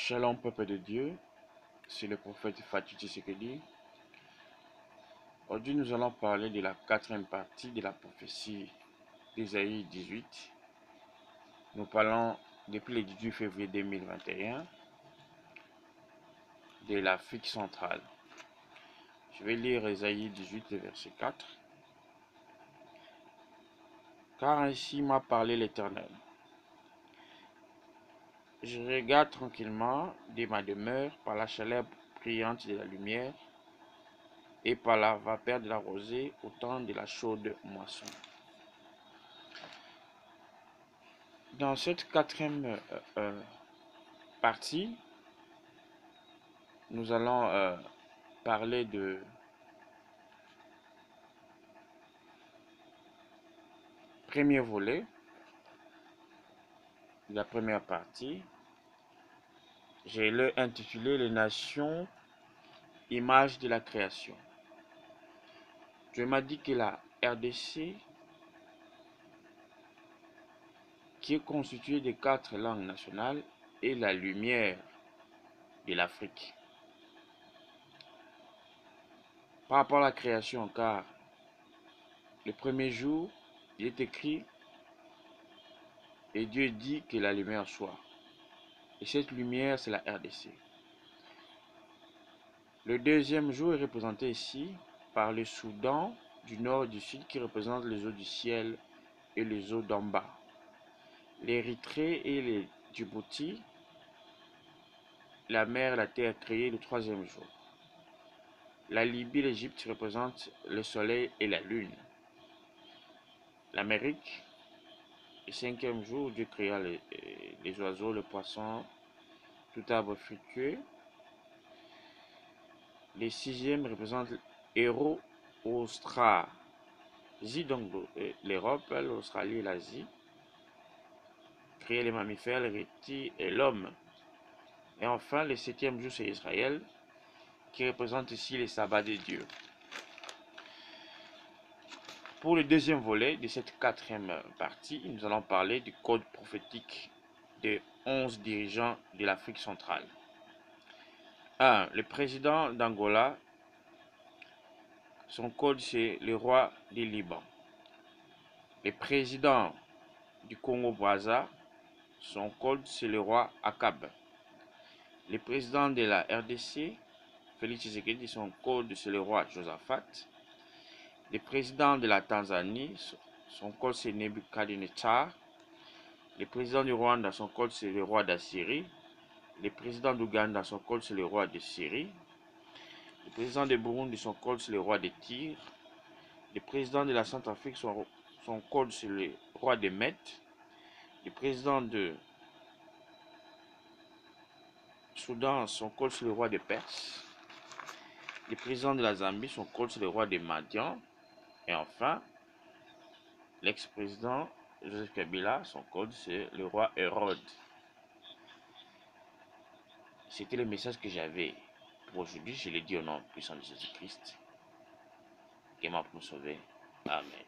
Shalom peuple de Dieu, c'est le prophète Fatou Tshisekedi. Aujourd'hui nous allons parler de la quatrième partie de la prophétie d'Ésaïe 18. Nous parlons depuis le 18 février 2021 de l'Afrique centrale. Je vais lire Ésaïe 18, le verset 4. Car ainsi m'a parlé l'Éternel. Je regarde tranquillement de ma demeure par la chaleur brillante de la lumière et par la vapeur de la rosée au temps de la chaude moisson. Dans cette quatrième partie, nous allons parler de premier volet, de la première partie. J'ai intitulé les nations, image de la création. Dieu m'a dit que la RDC, qui est constituée de 4 langues nationales, est la lumière de l'Afrique. Par rapport à la création, car le premier jour, il est écrit et Dieu dit que la lumière soit. Et cette lumière, c'est la RDC. Le deuxième jour est représenté ici par le Soudan du nord et du sud qui représente les eaux du ciel et les eaux d'en bas. L'Érythrée et les Djibouti, la mer et la terre créées le troisième jour. La Libye et l'Égypte représentent le soleil et la lune. L'Amérique, le cinquième jour, Dieu créa les oiseaux, le poisson, tout arbre fructueux. Les sixièmes représentent Héros, Australie, donc l'Europe, l'Australie et l'Asie. Créer les mammifères, les reptiles et l'homme. Et enfin, le septième jour, c'est Israël, qui représente ici les sabbats de Dieu. Pour le deuxième volet de cette quatrième partie, nous allons parler du code prophétique des 11 dirigeants de l'Afrique centrale. 1. Le président d'Angola, son code c'est le roi du Liban. Le président du Congo-Brazza, son code c'est le roi Akab. Le président de la RDC, Félix Tshisekedi, son code c'est le roi Josaphat. Le président de la Tanzanie, son code c'est Nebukadnezar. Le président du Rwanda, son code c'est le roi d'Assyrie. Le président d'Ouganda, son code c'est le roi de Syrie. Le président de Burundi, son code c'est le roi de Tyr. Le président de la Centrafrique, son code c'est le roi de Mède. Le président de Soudan, son code c'est le roi de Perse. Le président de la Zambie, son code c'est le roi de Madian. Et enfin, l'ex-président Joseph Kabila, son code c'est le roi Hérode. C'était le message que j'avais pour aujourd'hui. Je l'ai dit au nom puissant de Jésus-Christ. Qui m'a pour nous sauver. Amen.